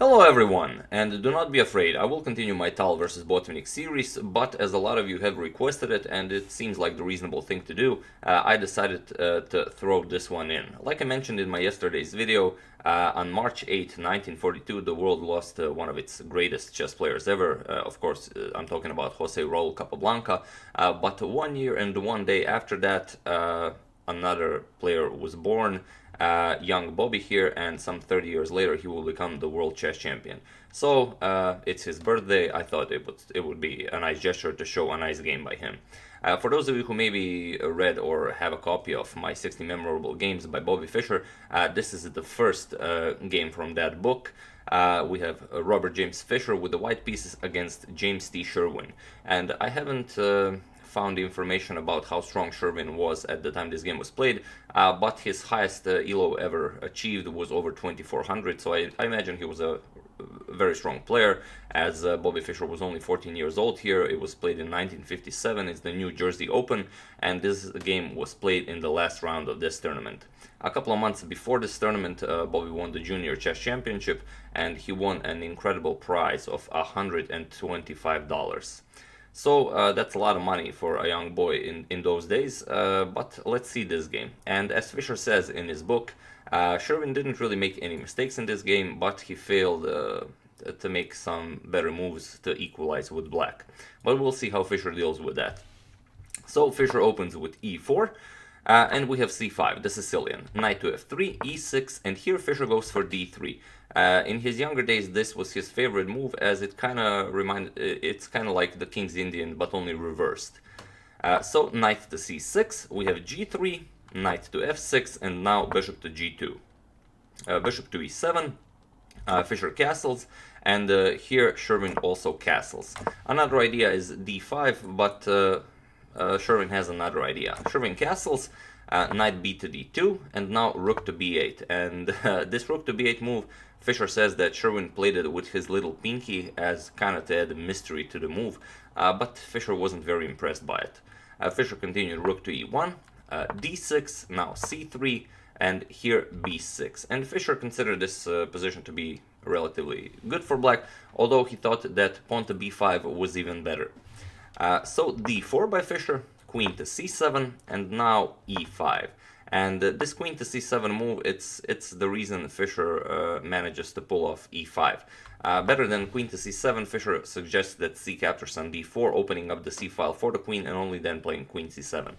Hello everyone, and do not be afraid, I will continue my Tal vs Botvinnik series, but as a lot of you have requested it, and it seems like the reasonable thing to do, I decided to throw this one in. Like I mentioned in my yesterday's video, on March 8, 1942, the world lost one of its greatest chess players ever. Of course, I'm talking about Jose Raul Capablanca, but 1 year and 1 day after that, another player was born, young Bobby here, and some 30 years later he will become the world chess champion. So it's his birthday. I thought it would be a nice gesture to show a nice game by him. For those of you who maybe read or have a copy of my 60 Memorable Games by Bobby Fischer, this is the first game from that book. We have Robert James Fischer with the white pieces against James T. Sherwin. And I haven't found information about how strong Sherwin was at the time this game was played, but his highest ELO ever achieved was over 2400, so I imagine he was a very strong player, as Bobby Fischer was only 14 years old here. It was played in 1957, it's the New Jersey Open, and this game was played in the last round of this tournament. A couple of months before this tournament, Bobby won the Junior Chess Championship, and he won an incredible prize of $125. So that's a lot of money for a young boy in those days, but let's see this game. And as Fischer says in his book, Sherwin didn't really make any mistakes in this game, but he failed to make some better moves to equalize with black. But we'll see how Fischer deals with that. So Fischer opens with e4, and we have c5, the Sicilian, knight to f3, e6, and here Fischer goes for d3. In his younger days, this was his favorite move, as it's kind of like the King's Indian, but only reversed. So knight to c6, we have g3, knight to f6, and now bishop to g2. Bishop to e7, Fischer castles, and here Sherwin also castles. Another idea is d5, but Sherwin has another idea. Sherwin castles, knight b to d2, and now rook to b8. And this rook to b8 move, Fischer says that Sherwin played it with his little pinky as kind of to add mystery to the move, but Fischer wasn't very impressed by it. Fischer continued rook to e1, d6, now c3, and here b6. And Fischer considered this position to be relatively good for black, although he thought that pawn to b5 was even better. So d4 by Fischer, queen to c7, and now e5. And this queen to c7 move, it's the reason Fischer manages to pull off e5. Better than queen to c7, Fischer suggests that c captures on d4, opening up the c file for the queen, and only then playing queen c7.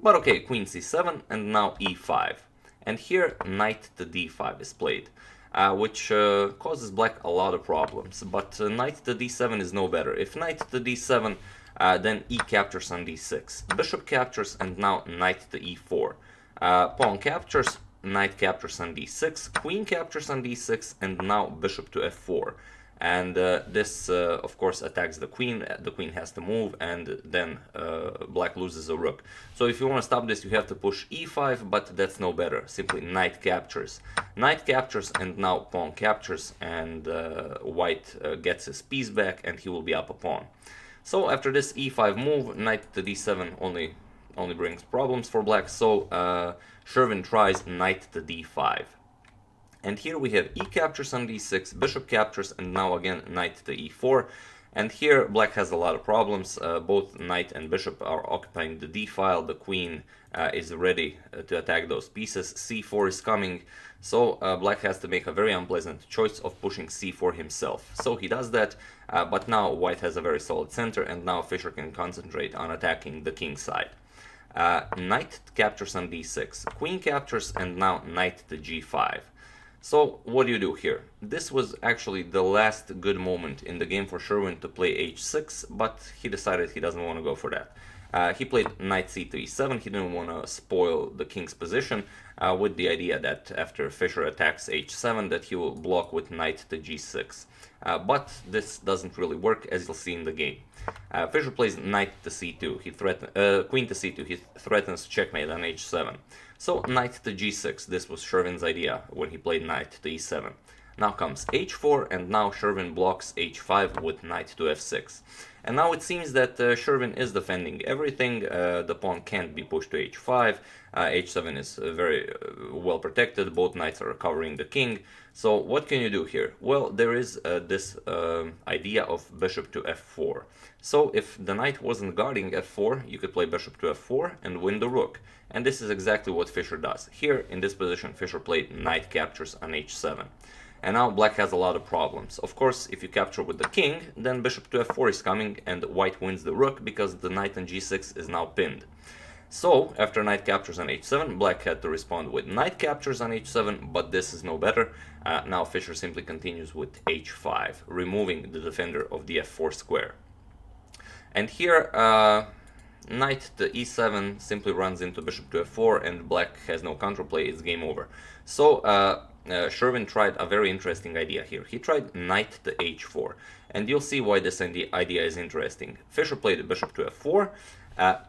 But okay, queen c7, and now e5. And here knight to d5 is played, which causes black a lot of problems. But knight to d7 is no better. If knight to d7, then e captures on d6. Bishop captures, and now knight to e4. Pawn captures, knight captures on d6, queen captures on d6, and now bishop to f4. And this, of course, attacks the queen. The queen has to move, and then black loses a rook. So if you want to stop this, you have to push e5, but that's no better. Simply knight captures. Knight captures, and now pawn captures, and white gets his piece back, and he will be up a pawn. So after this e5 move, knight to d7 only brings problems for black, so Sherwin tries knight to d5. And here we have e captures on d6, bishop captures, and now again knight to e4. And here black has a lot of problems. Both knight and bishop are occupying the d file. The queen is ready to attack those pieces. c4 is coming, so black has to make a very unpleasant choice of pushing c4 himself. So he does that, but now white has a very solid center, and now Fischer can concentrate on attacking the king side. Knight captures on d6, queen captures, and now knight to g5. So what do you do here? This was actually the last good moment in the game for Sherwin to play h6, but he decided he doesn't want to go for that. He played knight c to e7. He didn't want to spoil the king's position, with the idea that after Fischer attacks h7 that he will block with knight to g6. But this doesn't really work, as you'll see in the game. Fischer plays knight to c2, queen to c2, he threatens checkmate on h7. So knight to g6, this was Sherwin's idea when he played knight to e7. Now comes h4, and now Sherwin blocks h5 with knight to f6. And now it seems that Sherwin is defending everything. The pawn can't be pushed to h5. h7 is very well protected. Both knights are covering the king. So what can you do here? Well, there is this idea of bishop to f4. So if the knight wasn't guarding f4, you could play bishop to f4 and win the rook. And this is exactly what Fischer does. Here, in this position, Fischer played knight captures on h7. And now black has a lot of problems. Of course, if you capture with the king, then bishop to f4 is coming and white wins the rook because the knight on g6 is now pinned. So, after knight captures on h7, black had to respond with knight captures on h7, but this is no better. Now Fischer simply continues with h5, removing the defender of the f4 square. And here, knight to e7 simply runs into bishop to f4, and black has no counterplay, it's game over. So, Sherwin tried a very interesting idea here. He tried knight to h4, and you'll see why this idea is interesting. Fischer played bishop to f4,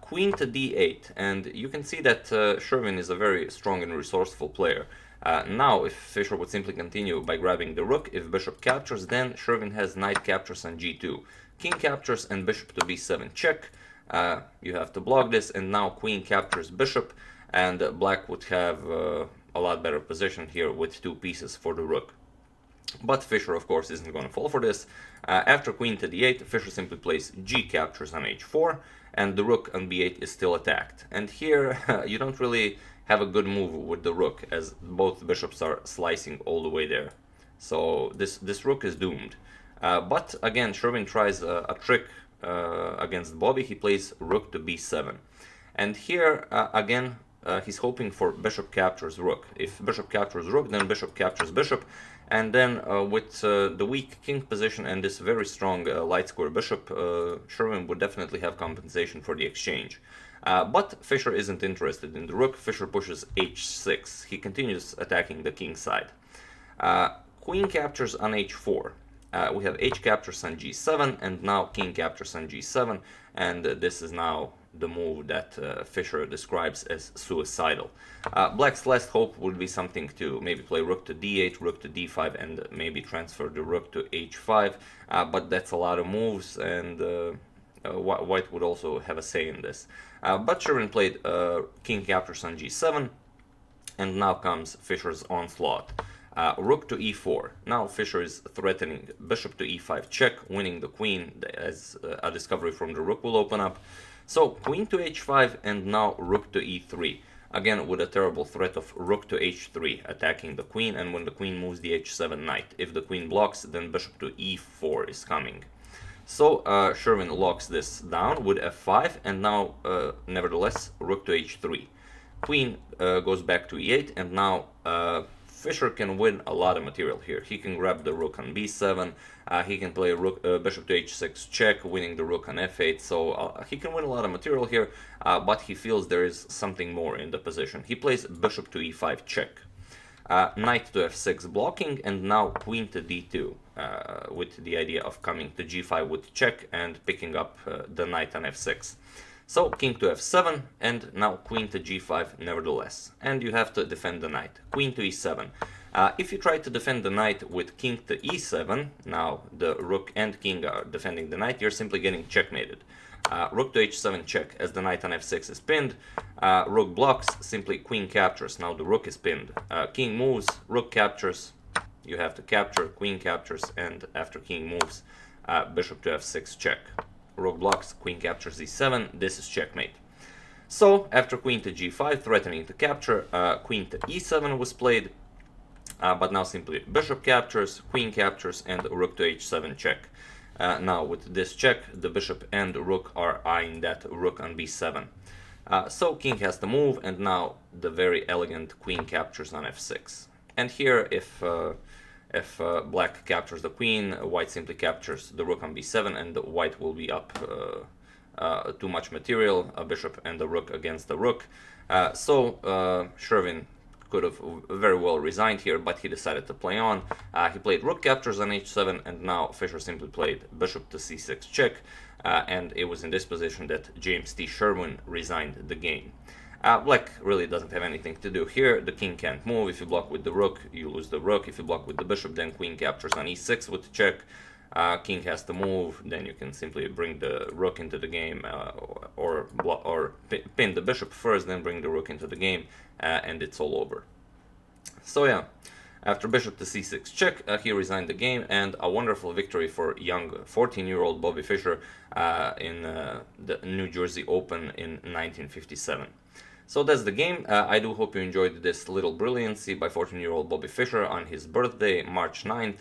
queen to d8, and you can see that Sherwin is a very strong and resourceful player. Now, if Fischer would simply continue by grabbing the rook, if bishop captures, then Sherwin has knight captures on g2, king captures, and bishop to b7 check. You have to block this, and now queen captures bishop, and black would have a lot better position here with two pieces for the rook. But Fischer, of course, isn't going to fall for this. After queen to d8, Fischer simply plays g captures on h4, and the rook on b8 is still attacked. And here, you don't really have a good move with the rook, as both bishops are slicing all the way there. So this rook is doomed. But again, Sherwin tries a trick against Bobby. He plays rook to b7. And here, again, he's hoping for bishop captures rook. If bishop captures rook, then bishop captures bishop. And then with the weak king position and this very strong light square bishop, Sherwin would definitely have compensation for the exchange. But Fischer isn't interested in the rook. Fischer pushes h6. He continues attacking the king side. Queen captures on h4. We have h captures on g7, and now king captures on g7, and this is now the move that Fischer describes as suicidal. Black's last hope would be something to maybe play rook to d8, rook to d5, and maybe transfer the rook to h5, but that's a lot of moves, and white would also have a say in this. But Sherwin played king captures on g7, and now comes Fischer's onslaught. Rook to e4. Now Fischer is threatening bishop to e5 check, winning the queen, as a discovery from the rook will open up. So queen to h5, and now rook to e3. Again, with a terrible threat of rook to h3, attacking the queen, and when the queen moves the h7 knight. If the queen blocks, then bishop to e4 is coming. So Sherwin locks this down with f5, and now, nevertheless, rook to h3. Queen goes back to e8, and now Fischer can win a lot of material here. He can grab the rook on b7, he can play rook, bishop to h6 check, winning the rook on f8, so he can win a lot of material here, but he feels there is something more in the position. He plays bishop to e5 check, knight to f6 blocking, and now queen to d2, with the idea of coming to g5 with check and picking up the knight on f6. So king to f7, and now queen to g5 nevertheless. And you have to defend the knight. Queen to e7. If you try to defend the knight with king to e7, now the rook and king are defending the knight, you're simply getting checkmated. Rook to h7 check, as the knight on f6 is pinned. Rook blocks, simply queen captures, now the rook is pinned. King moves, rook captures, you have to capture, queen captures, and after king moves, bishop to f6 check. Rook blocks, queen captures e7, this is checkmate. So, after queen to g5, threatening to capture, queen to e7 was played, but now simply bishop captures, queen captures, and rook to h7 check. Now, with this check, the bishop and rook are eyeing that rook on b7. So, king has to move, and now the very elegant queen captures on f6. And here, if black captures the queen, white simply captures the rook on b7, and white will be up too much material, a bishop and a rook against the rook. So Sherwin could have very well resigned here, but he decided to play on. He played rook captures on h7, and now Fischer simply played bishop to c6 check, and it was in this position that James T. Sherwin resigned the game. Black really doesn't have anything to do here. The king can't move. If you block with the rook, you lose the rook. If you block with the bishop, then queen captures on e6 with the check. King has to move, then you can simply bring the rook into the game, or pin the bishop first, then bring the rook into the game, and it's all over. So yeah, after bishop to c6 check, he resigned the game, and a wonderful victory for young 14-year-old Bobby Fischer in the New Jersey Open in 1957. So that's the game. I do hope you enjoyed this little brilliancy by 14-year-old Bobby Fischer on his birthday, March 9th.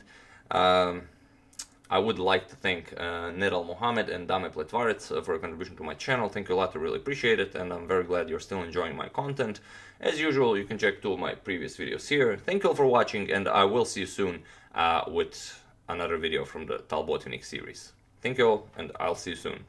I would like to thank Nedal Mohammed and Dame Pletvarec for a contribution to my channel. Thank you a lot, I really appreciate it, and I'm very glad you're still enjoying my content. As usual, you can check two of my previous videos here. Thank you all for watching, and I will see you soon with another video from the Talbotinic series. Thank you all, and I'll see you soon.